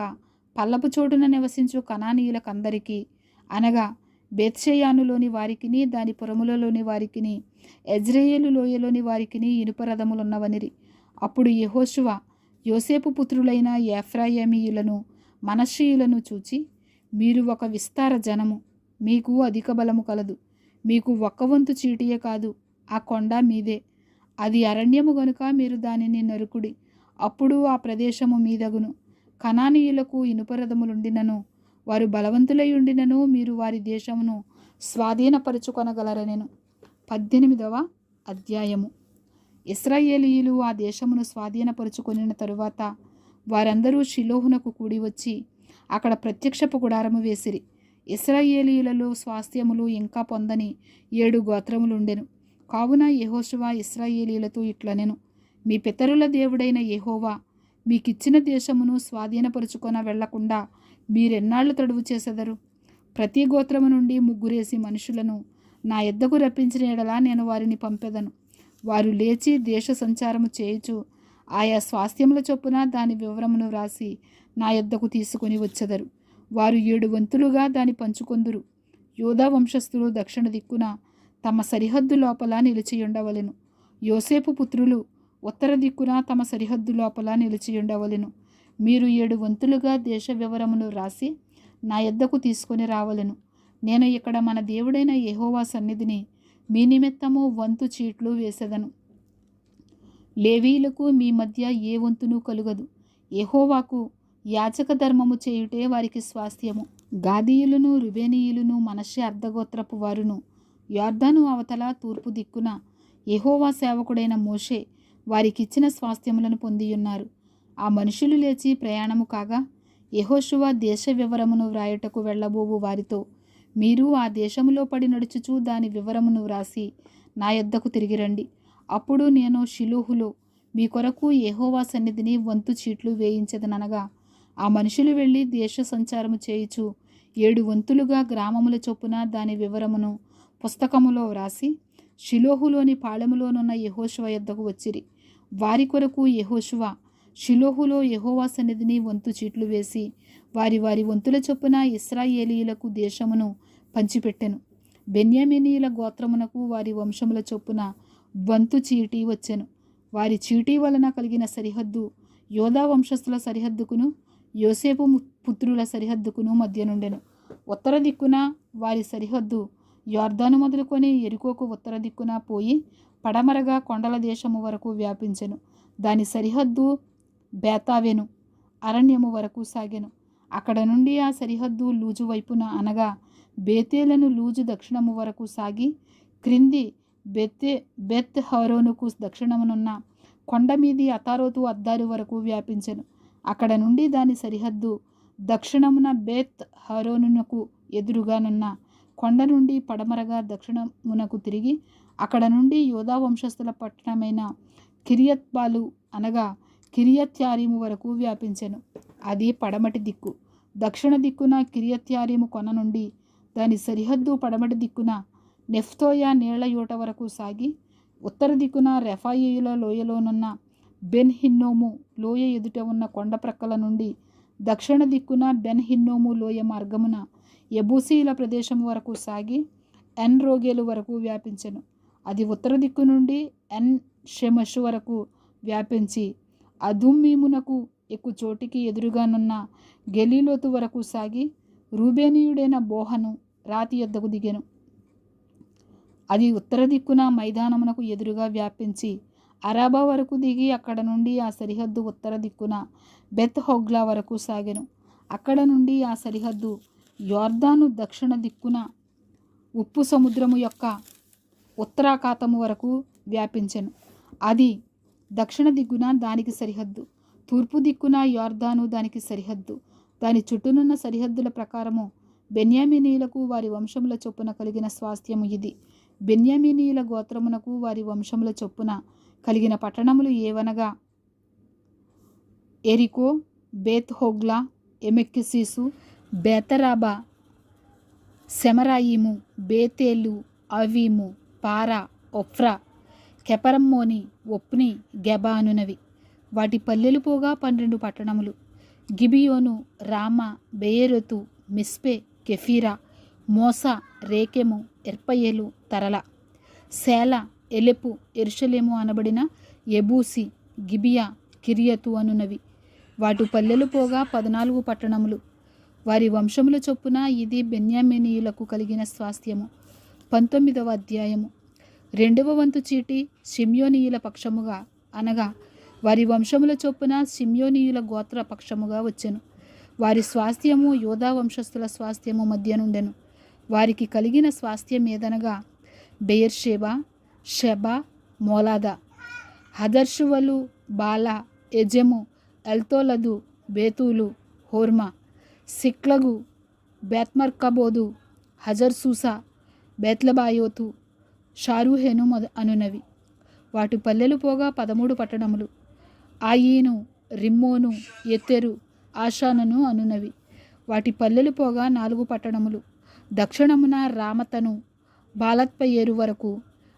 పల్లపు చోటున నివసించు కనానీయులకందరికీ అనగా బేత్షెయానులోని వారికిని దాని పురములలోని వారికిని ఎజ్రెయేలు లోయలోని వారికిని ఇనుప రథములున్నవనిరి. అప్పుడు యెహోషువ యోసేపు పుత్రులైన ఎఫ్రాయిమీయులను మనష్షీయులను చూచి, మీరు ఒక విస్తార జనము, మీకు అధిక బలము కలదు. మీకు ఒక్క వంతు చీటియే కాదు, ఆ కొండ మీదే. అది అరణ్యము గనుక మీరు దానిని నరుకుడి, అప్పుడు ఆ ప్రదేశము మీదగును. కనానీయులకు ఇనుపరథములుండినను, వారు బలవంతులై ఉండినను మీరు వారి దేశమును స్వాధీనపరుచుకొనగలరనెను. 18వ అధ్యాయము. ఇశ్రాయేలీయులు ఆ దేశమును స్వాధీనపరుచుకొనిన తరువాత వారందరూ షిలోహునకు కూడి వచ్చి అక్కడ ప్రత్యక్షపు గుడారము వేసిరి. ఇశ్రాయేలీయులలో స్వాస్థ్యములు ఇంకా పొందని 7 గోత్రములుండెను. కావున యెహోషువ ఇశ్రాయేలీయులతో ఇట్లనెను, మీ పితరుల దేవుడైన యెహోవా మీకిచ్చిన దేశమును స్వాధీనపరుచుకొన వెళ్లకుండా మీరెన్నాళ్లు తడువు చేసెదరు? ప్రతి గోత్రము నుండి 3 మనుషులను నా యొద్దకు రప్పించిన ఎడల నేను వారిని పంపెదను. వారు లేచి దేశ సంచారము చేయుచు ఆయా స్వాస్థ్యముల చొప్పున దాని వివరమును వ్రాసి నా యొద్దకు తీసుకొని వచ్చెదరు. వారు 7 వంతులుగా దాని పంచుకొందురు. యూదా వంశస్థులు దక్షిణ దిక్కున తమ సరిహద్దు లోపల నిలిచియుండవలెను. యోసేపు పుత్రులు ఉత్తర దిక్కున తమ సరిహద్దు లోపల నిలిచియుండవలెను. మీరు 7 వంతులుగా దేశ వివరమును రాసి నా యొద్దకు తీసుకొని రావలెను. నేను ఇక్కడ మన దేవుడైన యెహోవా సన్నిధిని మీ నిమిత్తము వంతు చీట్లు వేసెదను. లేవీయులకు మీ మధ్య ఏ వంతును కలుగదు. యెహోవాకు యాజక ధర్మము చేయుటే వారికి స్వాస్థ్యము. గాదీయులను, రుబేనీయులను, మనష్షే అర్ధగోత్రపు వారును యొర్దాను అవతల తూర్పు దిక్కున యెహోవా సేవకుడైన మోషే వారికిచ్చిన స్వాస్థ్యములను పొందియున్నారు. ఆ మనుషులు లేచి ప్రయాణము కాగా యెహోషువ దేశ వివరమును వ్రాయుటకు వెళ్ళబోవు వారితో, మీరు ఆ దేశములో పడి నడుచుచు దాని వివరమును వ్రాసి నా యొద్దకు తిరిగి రండి. అప్పుడు నేను షిలోహులో మీ కొరకు యెహోవా సన్నిధిని వంతు చీట్లు వేయించెదననగా, ఆ మనుషులు వెళ్ళి దేశ సంచారము చేయుచు 7 వంతులుగా గ్రామముల చొప్పున దాని వివరమును పుస్తకములో వ్రాసి షిలోహులోని పాళెములోనున్న యెహోషువ యొద్దకు వచ్చిరి. వారి కొరకు యెహోషువ షిలోహులో యెహోవా సన్నిధిని వంతు చీట్లు వేసి వారి వారి వంతుల చొప్పున ఇశ్రాయేలీయులకు దేశమును పంచిపెట్టెను. బెన్యామీనీయుల గోత్రమునకు వారి వంశముల చొప్పున వంతు చీటీ వచ్చెను. వారి చీటీ వలన కలిగిన సరిహద్దు యోధా వంశస్థుల సరిహద్దుకును యోసేపు పుత్రుల సరిహద్దుకును మధ్య నుండెను. ఉత్తర దిక్కున వారి సరిహద్దు యొర్దాను మొదలుకొని యెరికోకు ఉత్తర దిక్కున పోయి పడమరగా కొండల దేశము వరకు వ్యాపించెను. దాని సరిహద్దు బేతావెను అరణ్యము వరకు సాగెను. అక్కడ నుండి ఆ సరిహద్దు లూజు వైపున అనగా బేతేలను లూజు దక్షిణము వరకు సాగి క్రింది బెత్ హరోనుకు దక్షిణమునున్న కొండ మీది అతారోతు అద్దారు వరకు వ్యాపించెను. అక్కడ నుండి దాని సరిహద్దు దక్షిణమున బెత్ హరోనునకు ఎదురుగానున్న కొండ నుండి పడమరగా దక్షిణమునకు తిరిగి అక్కడ నుండి యోధా వంశస్థుల పట్టణమైన కిరియత్బాలు అనగా కిరియత్యారీము వరకు వ్యాపించెను. అది పడమటి దిక్కు. దక్షిణ దిక్కున కిరియత్యారీము కొన నుండి దాని సరిహద్దు పడమటి దిక్కున నెఫ్తోయా నీళ్ల యూట వరకు సాగి ఉత్తర దిక్కున రెఫాయీయుల లోయలోనున్న బెన్ హిన్నోము లోయ ఎదుట ఉన్న కొండ ప్రక్కల నుండి దక్షిణ దిక్కున బెన్ హిన్నోము లోయ మార్గమున యబూసీల ప్రదేశం వరకు సాగి ఎన్ రోగేలు వరకు వ్యాపించెను. అది ఉత్తర దిక్కు నుండి ఎన్ షెమషు వరకు వ్యాపించి అదుమ్మీమునకు ఎక్కు చోటికి ఎదురుగానున్న గెలీలోతు వరకు సాగి రూబేనీయుడైన బోహను రాతి యొద్దకు దిగెను. అది ఉత్తర దిక్కున మైదానమునకు ఎదురుగా వ్యాపించి అరాబా వరకు దిగి అక్కడ నుండి ఆ సరిహద్దు ఉత్తర దిక్కున బెత్ హోగ్లా వరకు సాగెను. అక్కడ నుండి ఆ సరిహద్దు యొర్దాను దక్షిణ దిక్కున ఉప్పు సముద్రము యొక్క ఉత్తరాఖాతము వరకు వ్యాపించెను. అది దక్షిణ దిక్కున దానికి సరిహద్దు. తూర్పు దిక్కున యొర్దాను దానికి సరిహద్దు. దాని చుట్టూనున్న సరిహద్దుల ప్రకారము బెన్యామీనీయులకు వారి వంశముల చొప్పున కలిగిన స్వాస్థ్యము ఇది. బెన్యామీనీయుల గోత్రమునకు వారి వంశముల చొప్పున కలిగిన పట్టణములు ఏవనగా ఎరికో, బేత్ హోగ్లా, ఎమెక్కిసీసు, బేతరాబా, సెమరాయిము, బేతేలు, అవీము, పారా, ఒఫ్రా, కెపరమ్మోని, ఒప్ని, గెబా అనునవి. వాటి పల్లెలు పోగా 12 పట్టణములు. గిబియోను, రామా, బెయేరోతు, మిస్పే, కెఫీరా, మోసా, రేకెము, ఎర్పయేలు, తరల, సేల, ఎలెపు, యెరూషలేము అనబడిన యెబూసి, గిబియా, కిరియతు అనునవి. వాటి పల్లెలు పోగా 14 పట్టణములు. వారి వంశముల చొప్పున ఇది బెన్యామీనీయులకు కలిగిన స్వాస్థ్యము. 19వ అధ్యాయము. 2వ వంతు చీటి షిమ్యోనీయుల పక్షముగా అనగా వారి వంశముల చొప్పున షిమ్యోనీయుల గోత్ర పక్షముగా వచ్చెను. వారి స్వాస్థ్యము యోధా వంశస్థుల స్వాస్థ్యము మధ్య నుండెను. వారికి కలిగిన స్వాస్థ్యం ఏదనగా బెయర్షెబా, షెబా, మోలాదా, హదర్షువలు, బాలా, ఎజెము, ఎల్తోలదు, బేతూలు, హోర్మా, సిక్లగు, బేత్మర్కబోదు, హజర్సూసా, బేత్లబాయోతు, షారూహెను అనునవి. వాటి పల్లెలు పోగా 13 పట్టణములు. ఆయీను, రిమ్మోను, ఎత్తెరు, ఆషానును అనునవి. వాటి పల్లెలు పోగా 4 పట్టణములు. దక్షిణమున రామతను బాలత్పయేరు వరకు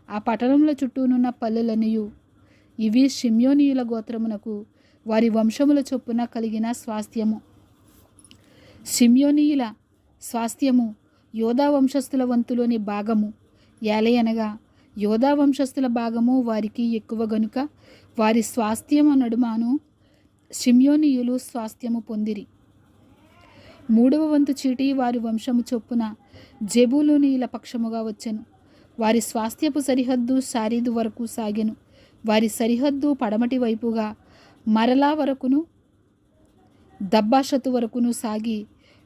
ఆ పట్టణముల చుట్టూనున్న పల్లెలనియు. ఇవి షిమ్యోనీయుల గోత్రమునకు వారి వంశముల చొప్పున కలిగిన స్వాస్థ్యము. షిమ్యోనీయుల స్వాస్థ్యము యోధా వంశస్థుల వంతులోని భాగము. ఏలయనగా యోధా వంశస్థుల భాగము వారికి ఎక్కువ గనుక వారి స్వాస్థ్యము నడుమాను షిమ్యోనీయులు స్వాస్థ్యము పొందిరి. 3వ వంతు చీటి వారి వంశము చొప్పున జెబూలూనీయుల పక్షముగా వచ్చెను. వారి స్వాస్థ్యపు సరిహద్దు శారీదు వరకు సాగెను. వారి సరిహద్దు పడమటి వైపుగా మరలా వరకును దబ్బాషతు వరకును సాగి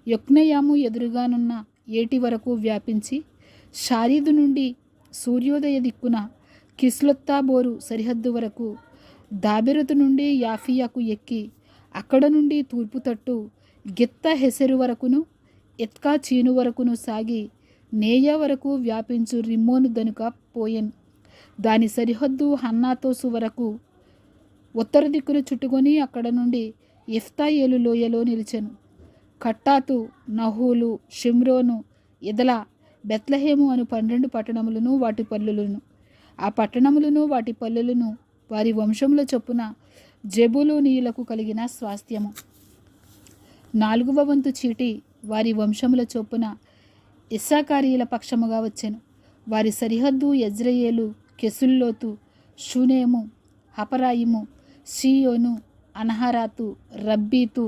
యొక్నయాము ఎదురుగానున్న ఏటి వరకు వ్యాపించి శారీదు నుండి సూర్యోదయ దిక్కున కిస్లొత్తాబోరు సరిహద్దు వరకు దాబెరతు నుండి యాఫియాకు ఎక్కి అక్కడ నుండి తూర్పు తట్టు గిత్త హెసెరు వరకును ఎత్కా చీను వరకును సాగి నేయ వరకు వ్యాపించు రిమ్మోను దనుక పోయెను. దాని సరిహద్దు హన్నాతోసు వరకు ఉత్తర దిక్కును చుట్టుకొని అక్కడ నుండి ఇఫ్తాయేలు లోయలో నిలిచెను. కట్టాతు, నహూలు, షిమ్రోను, ఇదల, బెత్లహేము అను 12 పట్టణములను వాటి పల్లెలను. ఆ పట్టణములను వాటి పల్లెలను వారి వంశముల చొప్పున జెబూలూనీయులకు కలిగిన స్వాస్థ్యము. 4వ వంతు చీటి వారి వంశముల చొప్పున ఇస్సాకారీయుల పక్షముగా వచ్చెను. వారి సరిహద్దు యజ్రెయేలు, Chesulloth, షూనేము, Hapharaim, Shion, Anaharath, Rabbith,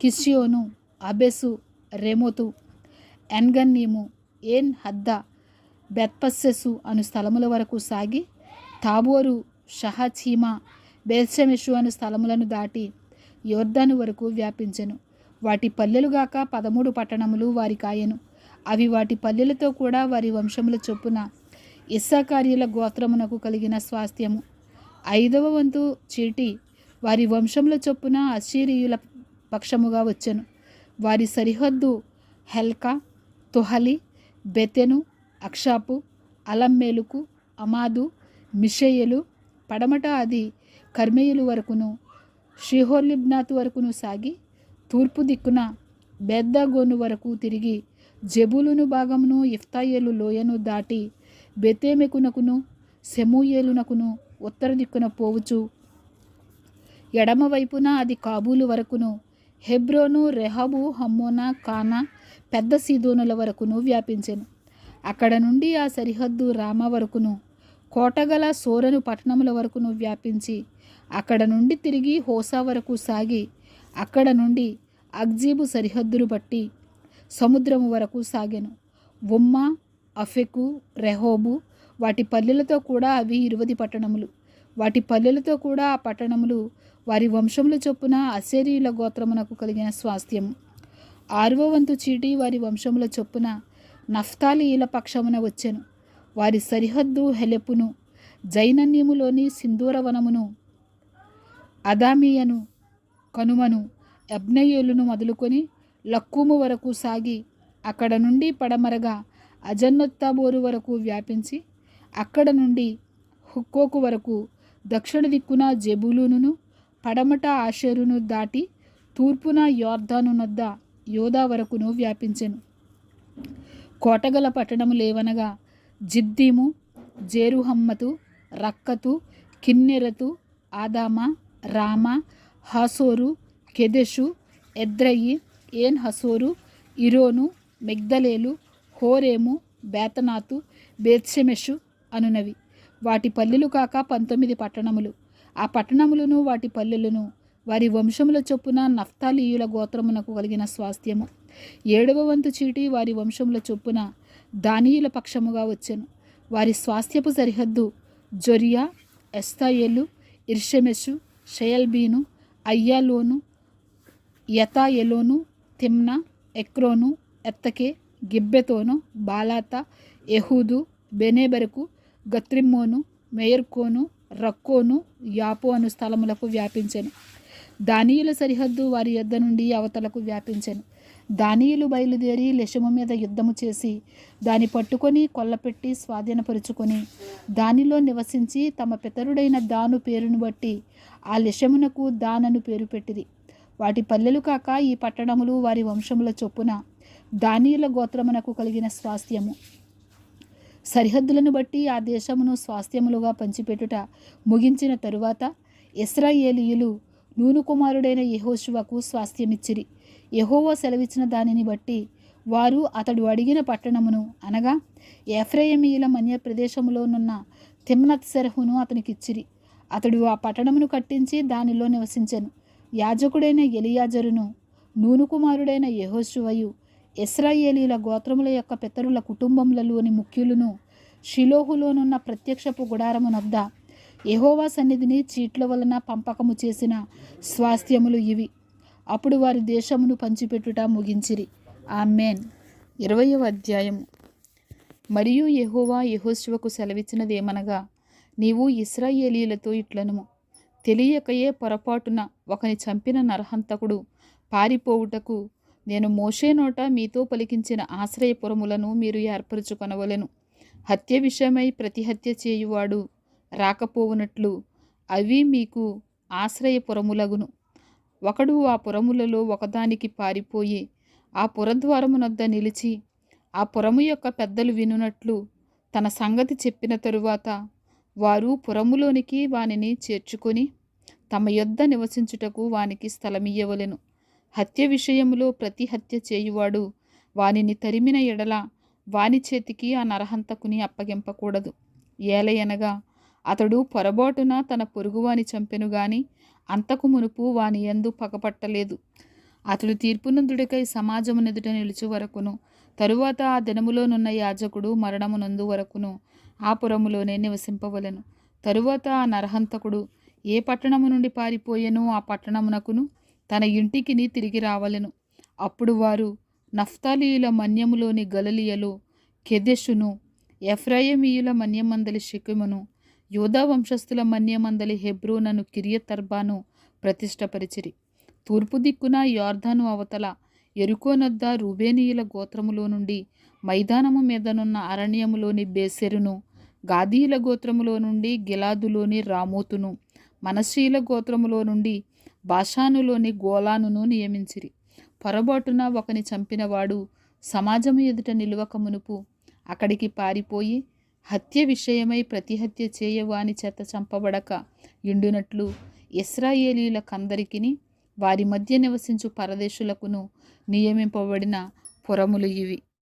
కిష్యోను, అబెసు, రెమోతు, ఎన్గన్నీము, ఏన్ హద్దా, బెత్పస్సెసు అను స్థలముల వరకు సాగి తాబోరు, షహచీమా, బేత్షెమెషు అను స్థలములను దాటి యోర్దాను వరకు వ్యాపించెను. వాటి పల్లెలుగాక 13 పట్టణములు వారి కాయెను. అవి వాటి పల్లెలతో కూడా వారి వంశముల చొప్పున ఇస్సాకారీయుల గోత్రమునకు కలిగిన స్వాస్థ్యము. 5వ వంతు చీటి వారి వంశముల చొప్పున అశ్షీరీయుల పక్షముగా వచ్చెను. వారి సరిహద్దు హెల్కా, తొహలి, బెతెను, అక్షాపు, అలమ్మేలుకు, అమాదు, మిషేయలు, పడమట అది కర్మేయులు వరకును షీహోర్లిబ్నాతు వరకును సాగి తూర్పు దిక్కున బేద్దగోను వరకు తిరిగి జెబూలును భాగమును ఇఫ్తాయేలు లోయను దాటి బెతేమెకునకును సెమూయేలునకును ఉత్తర దిక్కున పోవుచు ఎడమ వైపున అది కాబూలు వరకును హెబ్రోను, రెహబు, హమ్మోనా, కానా, పెద్ద సీదోనుల వరకును వ్యాపించెను. అక్కడ నుండి ఆ సరిహద్దు రామా వరకును కోటగల సోరను పట్టణముల వరకును వ్యాపించి అక్కడ నుండి తిరిగి హోసా వరకు సాగి అక్కడ నుండి అగ్జీబు సరిహద్దును బట్టి సముద్రము వరకు సాగెను. ఉమ్మా, అఫెకు, రెహోబు వాటి పల్లెలతో కూడా అవి 20 పట్టణములు. వాటి పల్లెలతో కూడా ఆ పట్టణములు వారి వంశముల చొప్పున అశ్షీరీయుల గోత్రమునకు కలిగిన స్వాస్థ్యము. 6వ వంతు చీటి వారి వంశముల చొప్పున నఫ్తాలీయుల పక్షమున వచ్చెను. వారి సరిహద్దు హెలెపును, జైనన్యములోని సింధూరవనమును, అదామీయను, కనుమను, ఎబ్నయేలును మొదలుకొని లక్కూము వరకు సాగి అక్కడ నుండి పడమరగా అజన్నొత్తాబోరు వరకు వ్యాపించి అక్కడ నుండి హుక్కోకు వరకు దక్షిణ దిక్కున జెబూలూనును పడమట ఆషేరును దాటి తూర్పున యోర్దాను నొద్ద యోధా వరకును వ్యాపించెను. కోటగల పట్టణము లేవనగా జిద్దీము, జేరుహమ్మతు, రక్కతు, కిన్నెరతు, ఆదామా, రామా, హాసోరు, కెదెషు, ఎద్రయి, ఏన్ హసోరు, ఇరోను, మిగ్దలేలు, హోరేము, బేతనాతు, బేత్షెమెషు అనునవి. వాటి పల్లెలు కాక 19 పట్టణములు. ఆ పట్టణములను వాటి పల్లెలను వారి వంశముల చొప్పున నఫ్తాలీయుల గోత్రమునకు కలిగిన స్వాస్థ్యము. 7వ వంతు చీటి వారి వంశముల చొప్పున దానియుల పక్షముగా వచ్చెను. వారి స్వాస్థ్యపు సరిహద్దు జొరియా, ఎస్తాయేలు, ఇర్షెమెషు, షయల్బీను, అయ్యాలోను, యతాయెలోను, తిమ్నా, ఎక్రోను, ఎత్తకే, గిబ్బెతోను, బాలాత, యెహూదు, బెనేబెరకు, గత్రిమ్మోను, మెయర్కోను, రక్కోను, యాపో అను స్థలములకు వ్యాపించెను. దానియుల సరిహద్దు వారి యొద్ద నుండి అవతలకు వ్యాపించెను. దానియులు బయలుదేరి లెషము మీద యుద్ధము చేసి దాని పట్టుకొని కొల్లపెట్టి స్వాధీనపరుచుకొని దానిలో నివసించి తమ పితరుడైన దాను పేరును బట్టి ఆ లెషమునకు దానను పేరు పెట్టిరి. వాటి పల్లెలు కాక ఈ పట్టణములు వారి వంశముల చొప్పున దానియుల గోత్రమునకు కలిగిన స్వాస్థ్యము. సరిహద్దులను బట్టి ఆ దేశమును స్వాస్థ్యములుగా పంచిపెట్టుట ముగించిన తరువాత ఇశ్రాయేలీయులు నూను కుమారుడైన యెహోషువకు స్వాస్థ్యమిచ్చిరి. యెహోవా సెలవిచ్చిన దానిని బట్టి వారు అతడు అడిగిన పట్టణమును అనగా ఎఫ్రాయిమీయుల మన్య ప్రదేశములోనున్న తిమ్నత్ సెరహును అతనికిచ్చిరి. అతడు ఆ పట్టణమును కట్టించి దానిలో నివసించెను. యాజకుడైన ఎలియాజరును నూను కుమారుడైన యెహోషువయు ఇశ్రాయేలీయుల గోత్రముల యొక్క పితరుల కుటుంబములలోని ముఖ్యులను షిలోహులోనున్న ప్రత్యక్షపు గుడారమునొద్ద యెహోవా సన్నిధిని చీట్ల వలన పంపకము చేసిన స్వాస్థ్యములు ఇవి. అప్పుడు వారి దేశమును పంచిపెట్టుట ముగించిరి. ఆమేన్. 20వ అధ్యాయము. మరియు యెహోవా యెహోషువకు సెలవిచ్చినదేమనగా, నీవు ఇశ్రాయేలీయులతో ఇట్లనుము, తెలియకయే పొరపాటున ఒకని చంపిన నరహంతకుడు పారిపోవుటకు నేను మోషే నోట మీతో పలికించిన ఆశ్రయపురములను మీరు ఏర్పరచుకొనవలెను. హత్య విషయమై ప్రతిహత్య చేయువాడు రాకపోవునట్లు అవి మీకు ఆశ్రయపురములగును. ఒకడు ఆ పురములలో ఒకదానికి పారిపోయి ఆ పురద్వారమునొద్ద నిలిచి ఆ పురము యొక్క పెద్దలు వినునట్లు తన సంగతి చెప్పిన తరువాత వారు పురములోనికి వానిని చేర్చుకొని తమ యొద్ద నివసించుటకు వానికి స్థలమియ్యవలెను. హత్య విషయములో ప్రతి హత్య చేయువాడు వానిని తరిమిన ఎడల వాని చేతికి ఆ నరహంతకుని అప్పగింపకూడదు. ఏలయనగా అతడు పొరబాటున తన పొరుగువాని చంపెను గాని అంతకు మునుపు వాని యందు పగపట్టలేదు. అతడు తీర్పునందుడికై సమాజమునెదుట నిలుచు వరకును తరువాత ఆ దినములోనున్న యాజకుడు మరణమునందు వరకును ఆ పురములోనే నివసింపవలెను. తరువాత ఆ నరహంతకుడు ఏ పట్టణము నుండి పారిపోయెనో ఆ పట్టణమునకును తన ఇంటికిని తిరిగి రావలెను. అప్పుడు వారు నఫ్తాలీయుల మన్యములోని గలిలయలో కెదెషును, ఎఫ్రాయిమీయుల మన్యమందలి షెకెమును, యూదా వంశస్థుల మన్యమందలి హెబ్రోనను కిరియతర్బాను ప్రతిష్టపరిచిరి. తూర్పు దిక్కున యోర్దాను అవతల యెరికోనొద్ద రూబేనీయుల గోత్రములో నుండి మైదానము మీదనున్న అరణ్యములోని బేసెరును, గాదీయుల గోత్రములో నుండి గిలాదులోని రామోతును, మనష్షీయుల గోత్రములో నుండి బాషానులోని గోలానును నియమించిరి. పొరబాటున ఒకని చంపినవాడు సమాజము ఎదుట నిలువక మునుపు అక్కడికి పారిపోయి హత్య విషయమై ప్రతిహత్య చేయవాని చేత చంపబడక ఇండునట్లు ఇశ్రాయేలీయులకందరికిని వారి మధ్య నివసించు పరదేశులకును నియమింపబడిన పురములు ఇవి.